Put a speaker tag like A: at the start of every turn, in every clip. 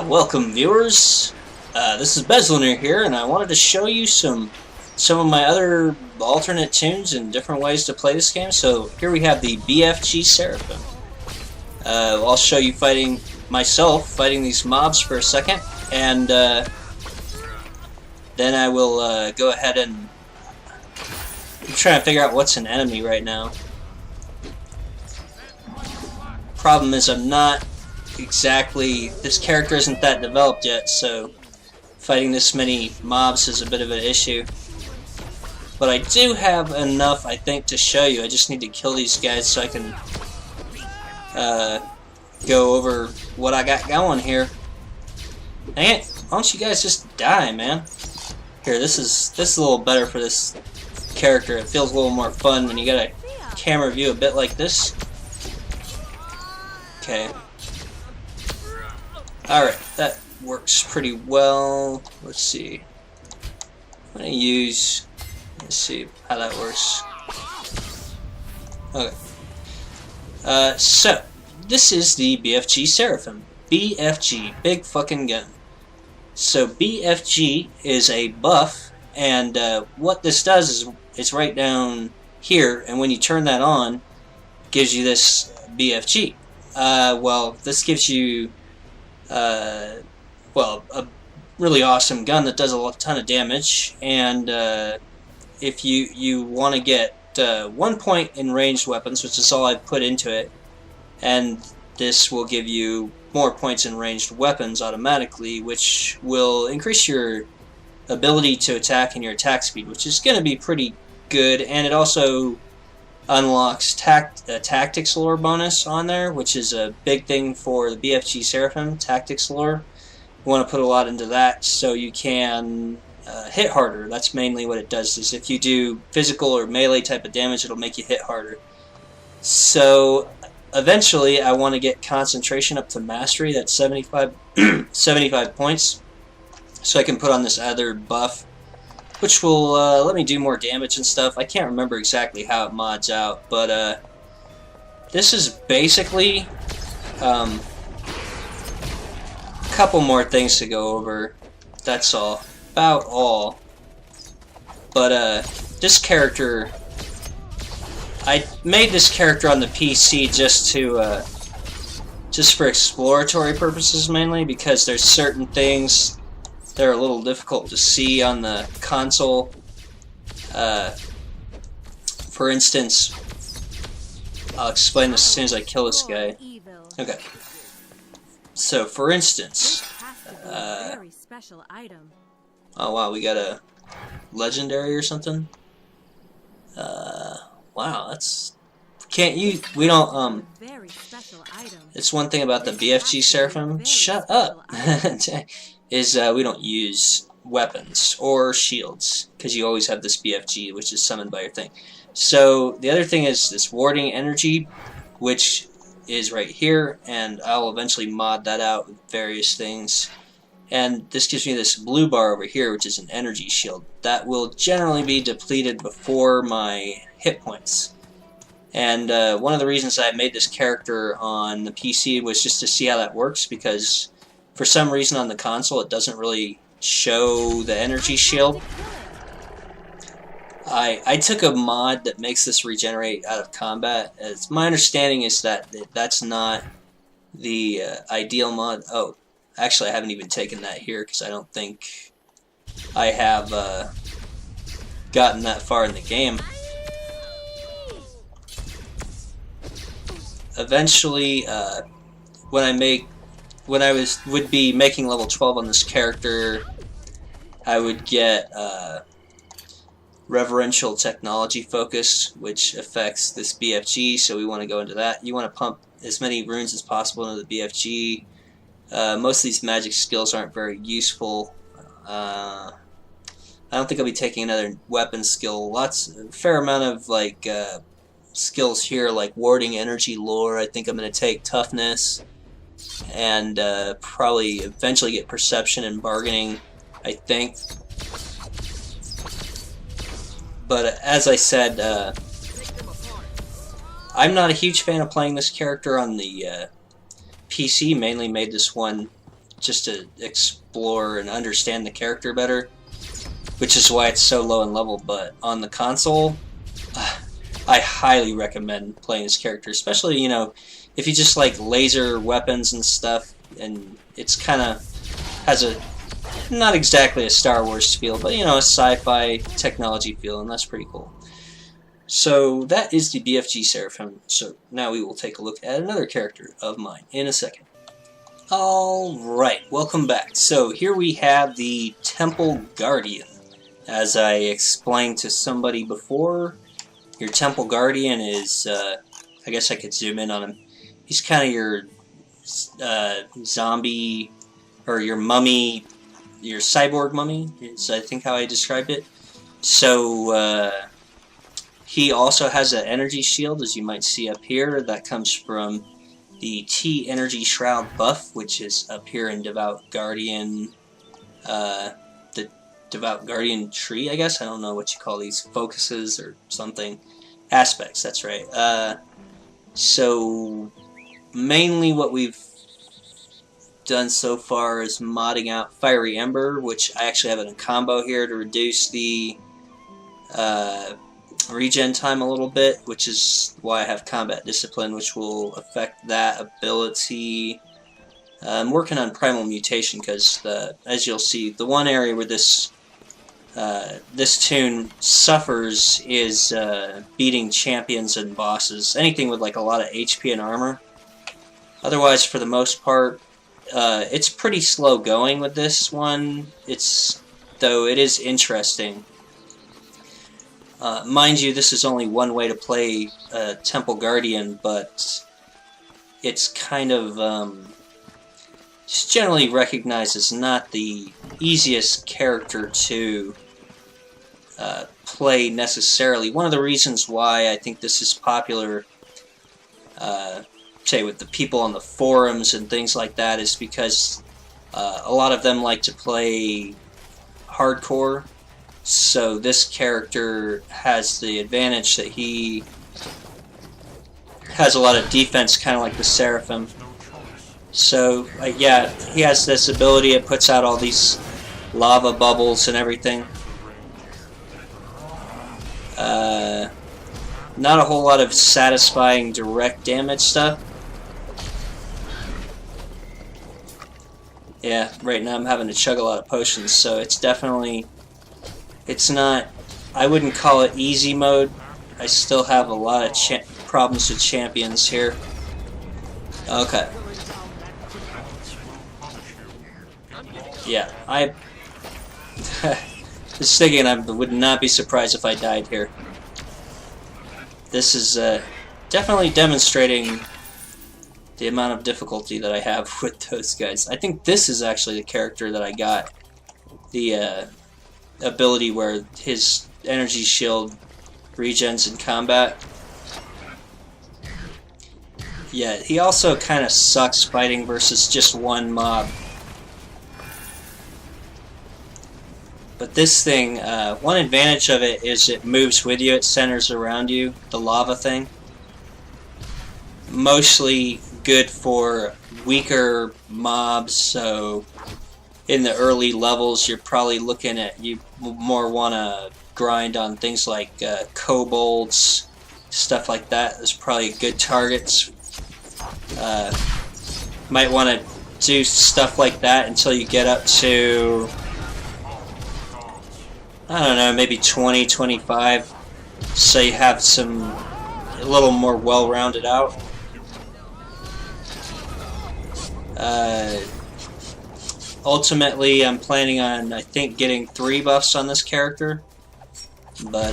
A: Welcome viewers. This is Bezlonir here, and I wanted to show you some of my other alternate tunes and different ways to play this game. So here we have the BFG Seraphim. I'll show you fighting these mobs for a second, and then I will go ahead and I'm trying to figure out what's an enemy right now. Problem is I'm not exactly, this character isn't that developed yet, so fighting this many mobs is a bit of an issue. But I do have enough, I think, to show you. I just need to kill these guys so I can go over what I got going here. Dang it, why don't you guys just die, man? Here, this is a little better for this character. It feels a little more fun when you got a camera view a bit like this. Okay. Alright, that works pretty well. Let's see. I'm gonna use, let's see how that works. Okay. So this is the BFG Seraphim. BFG, big fucking gun. So BFG is a buff, and what this does is it's right down here, and when you turn that on, it gives you this BFG. Well, this gives you well, a really awesome gun that does a ton of damage, and if you want to get 1 point in ranged weapons, which is all I've put into it, and this will give you more points in ranged weapons automatically, which will increase your ability to attack and your attack speed, which is going to be pretty good, and it also unlocks tactics lore bonus on there, which is a big thing for the BFG Seraphim, tactics lore. You want to put a lot into that so you can hit harder. That's mainly what it does, is if you do physical or melee type of damage, it'll make you hit harder. So eventually I want to get concentration up to mastery, that's 75 points, so I can put on this other buff, which will let me do more damage and stuff. I can't remember exactly how it mods out, but this is basically a couple more things to go over. That's all. About all. But this character, I made this character on the PC just for exploratory purposes mainly, because there's certain things they're a little difficult to see on the console. For instance, I'll explain this as soon as I kill this guy. Okay. So, for instance, oh wow, we got a legendary or something. Wow, that's we don't it's one thing about the BFG Seraphim. Shut up. Is we don't use weapons or shields, because you always have this BFG, which is summoned by your thing. So the other thing is this warding energy, which is right here, and I'll eventually mod that out with various things. And this gives me this blue bar over here, which is an energy shield. That will generally be depleted before my hit points. And one of the reasons I made this character on the PC was just to see how that works, because for some reason on the console it doesn't really show the energy shield. I took a mod that makes this regenerate out of combat. As my understanding is that that's not the ideal mod. Oh, actually I haven't even taken that here because I don't think I have gotten that far in the game. Eventually, when I would be making level 12 on this character, I would get Revered Technology Focus, which affects this BFG, so we want to go into that. You want to pump as many runes as possible into the BFG. Most of these magic skills aren't very useful. I don't think I'll be taking another weapon skill. A fair amount of like skills here, like warding energy lore. I think I'm going to take toughness, and probably eventually get perception and bargaining, I think. But as I said, I'm not a huge fan of playing this character on the PC mainly made this one just to explore and understand the character better, which is why it's so low in level. But on the console, I highly recommend playing this character, especially, you know, if you just like laser weapons and stuff, and it's kind of has a, not exactly a Star Wars feel, but, you know, a sci-fi technology feel, and that's pretty cool. So that is the BFG Seraphim. So now we will take a look at another character of mine in a second. Alright, welcome back. So here we have the Temple Guardian. As I explained to somebody before, your Temple Guardian is, I guess I could zoom in on him. He's kind of your zombie, or your mummy, your cyborg mummy, is I think how I described it. So, he also has an energy shield, as you might see up here, that comes from the T Energy Shroud buff, which is up here in Devout Guardian, the Devout Guardian tree, I guess. I don't know what you call these, focuses or something. Aspects, that's right. So, mainly what we've done so far is modding out Fiery Ember, which I actually have in a combo here to reduce the regen time a little bit, which is why I have Combat Discipline, which will affect that ability. I'm working on Primal Mutation because, as you'll see, the one area where this tune suffers is beating champions and bosses, anything with like a lot of HP and armor. Otherwise, for the most part, it's pretty slow going with this one. Though it is interesting. Mind you, this is only one way to play Temple Guardian, but it's kind of just generally recognized as not the easiest character to play necessarily. One of the reasons why I think this is popular, say with the people on the forums and things like that, is because a lot of them like to play hardcore. So this character has the advantage that he has a lot of defense, kind of like the Seraphim. So, yeah, he has this ability, it puts out all these lava bubbles and everything. Not a whole lot of satisfying direct damage stuff. Yeah, right now I'm having to chug a lot of potions, so it's definitely... It's not... I wouldn't call it easy mode. I still have a lot of problems with champions here. Okay. Yeah, I... just thinking I would not be surprised if I died here. This is definitely demonstrating the amount of difficulty that I have with those guys. I think this is actually the character that I got the ability where his energy shield regens in combat. Yeah, he also kind of sucks fighting versus just one mob. But this thing, one advantage of it is it moves with you, it centers around you, the lava thing. Mostly good for weaker mobs, so in the early levels you're probably looking at, you more want to grind on things like kobolds, stuff like that. There's probably good targets. Might want to do stuff like that until you get up to, I don't know, maybe 20, 25, so you have a little more well-rounded out. Ultimately, I'm planning on, I think, getting 3 buffs on this character, but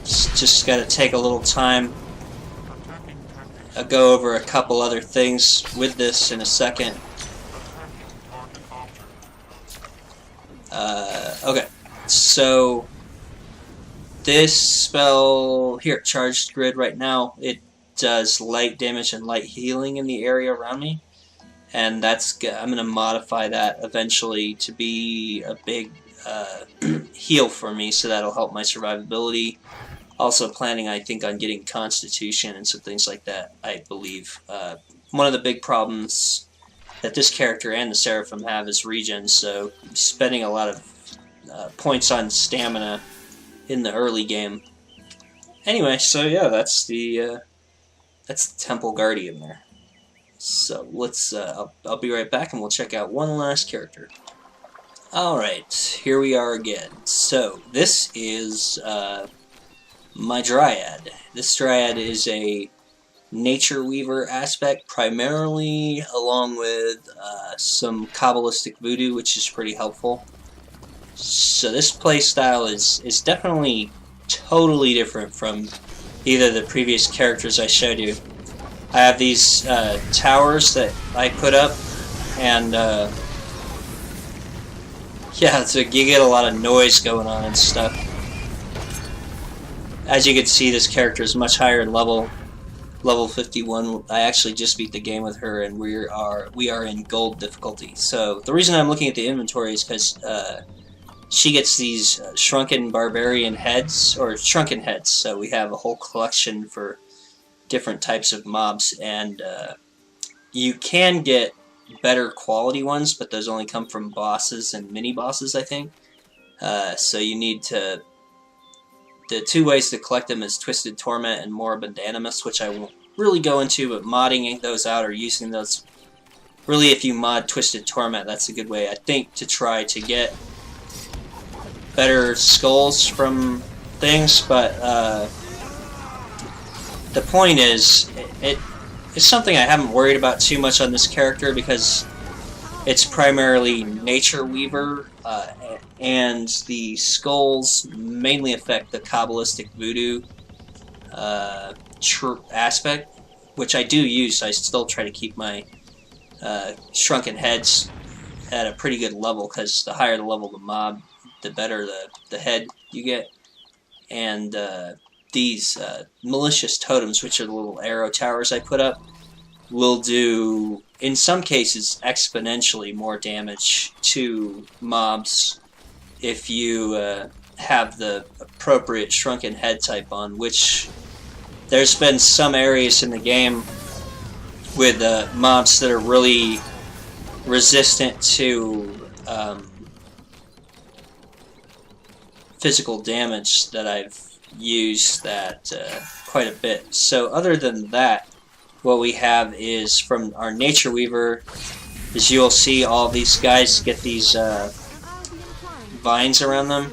A: just got to take a little time. I'll go over a couple other things with this in a second. Okay, so this spell here, Charged Grid, right now, it does light damage and light healing in the area around me. And that's, I'm going to modify that eventually to be a big heal for me, so that'll help my survivability. Also planning, I think, on getting Constitution and some things like that, I believe. One of the big problems that this character and the Seraphim have is regen, so spending a lot of points on stamina in the early game. Anyway, so yeah, that's the Temple Guardian there. So let's, I'll be right back and we'll check out one last character. Alright, here we are again. So, this is my Dryad. This Dryad is a Nature Weaver aspect, primarily, along with some Kabbalistic Voodoo, which is pretty helpful. So this playstyle is definitely totally different from either the previous characters I showed you. I have these towers that I put up, and yeah, so you get a lot of noise going on and stuff. As you can see, this character is much higher in level 51. I actually just beat the game with her, and we are in gold difficulty. So the reason I'm looking at the inventory is because she gets these shrunken barbarian heads, or shrunken heads. So we have a whole collection for different types of mobs, and you can get better quality ones, but those only come from bosses and mini bosses, I think. So you need to. The two ways to collect them is Twisted Torment and Moribund Animus, which I won't really go into, but modding those out or using those. Really, if you mod Twisted Torment, that's a good way, I think, to try to get better skulls from things, but the point is, it's something I haven't worried about too much on this character because it's primarily Nature Weaver, and the skulls mainly affect the Kabbalistic Voodoo aspect, which I do use. I still try to keep my shrunken heads at a pretty good level, because the higher the level of the mob, the better the head you get. And these malicious totems, which are the little arrow towers I put up, will do, in some cases, exponentially more damage to mobs if you have the appropriate shrunken head type on, which there's been some areas in the game with mobs that are really resistant to physical damage that I've used that quite a bit. So other than that, what we have is from our Nature Weaver, as you'll see, all these guys get these vines around them,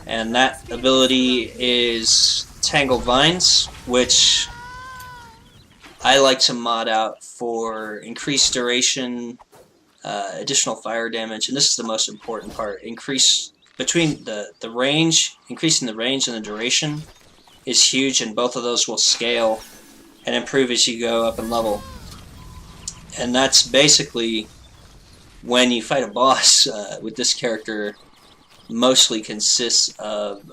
A: and that ability is Tangle Vines, which I like to mod out for increased duration, additional fire damage, and this is the most important part. Increase between the range, increasing the range and the duration is huge, and both of those will scale and improve as you go up in level. And that's basically when you fight a boss with this character. Mostly consists of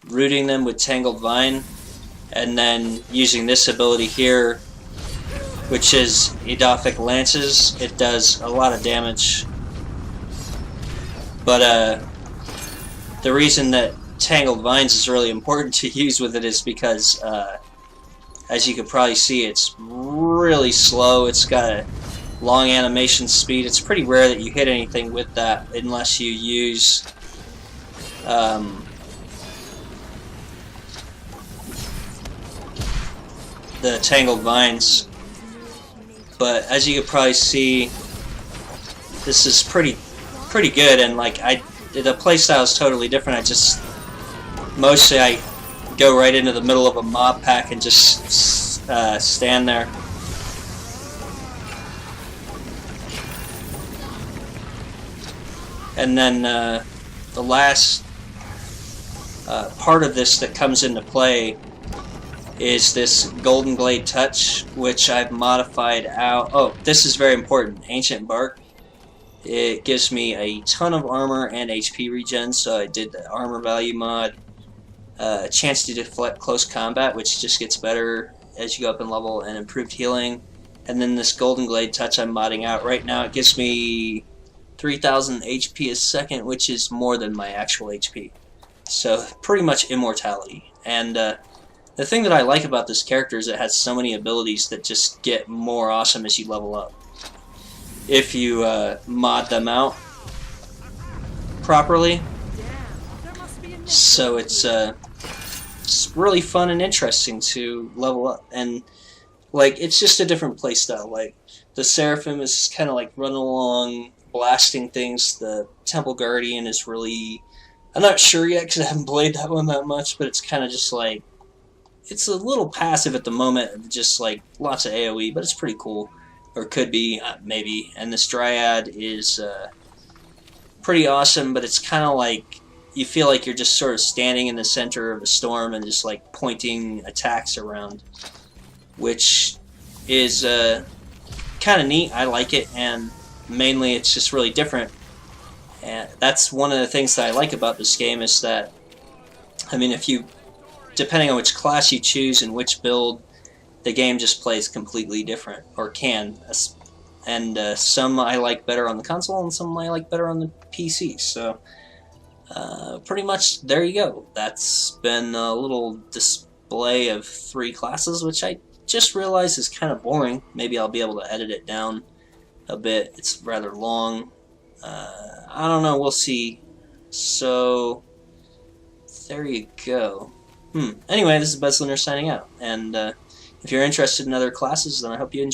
A: rooting them with Tangled Vine, and then using this ability here, which is Edophic Lances. It does a lot of damage, but the reason that Tangled Vines is really important to use with it is because, as you can probably see, it's really slow. It's got a long animation speed. It's pretty rare that you hit anything with that unless you use the Tangled Vines. But as you can probably see, this is pretty good, and like the playstyle is totally different. Mostly I go right into the middle of a mob pack and just stand there. And then the last part of this that comes into play is this Golden Glade Touch, which I've modified out. Oh, this is very important. Ancient Bark. It gives me a ton of armor and HP regen, so I did the armor value mod. Chance to deflect close combat, which just gets better as you go up in level, and improved healing. And then this Golden Glade Touch I'm modding out right now. It gives me 3,000 HP a second, which is more than my actual HP. So pretty much immortality. And the thing that I like about this character is it has so many abilities that just get more awesome as you level up. If you mod them out properly. So it's really fun and interesting to level up. And like, it's just a different playstyle. Like, the Seraphim is kind of like running along, blasting things. The Temple Guardian is really... I'm not sure yet because I haven't played that one that much, but it's kind of just like... It's a little passive at the moment, just like lots of AoE, but it's pretty cool. Or could be, maybe. And this Dryad is pretty awesome, but it's kind of like... You feel like you're just sort of standing in the center of a storm and just like pointing attacks around. Which is kind of neat. I like it, and mainly it's just really different. And that's one of the things that I like about this game is that, I mean, if you, depending on which class you choose and which build, the game just plays completely different, or can. And some I like better on the console, and some I like better on the PC. So, pretty much, there you go. That's been a little display of 3 classes, which I just realized is kind of boring. Maybe I'll be able to edit it down a bit. It's rather long. I don't know, we'll see. So, there you go. Anyway, this is Bezlonir signing out. And if you're interested in other classes, then I hope you enjoy.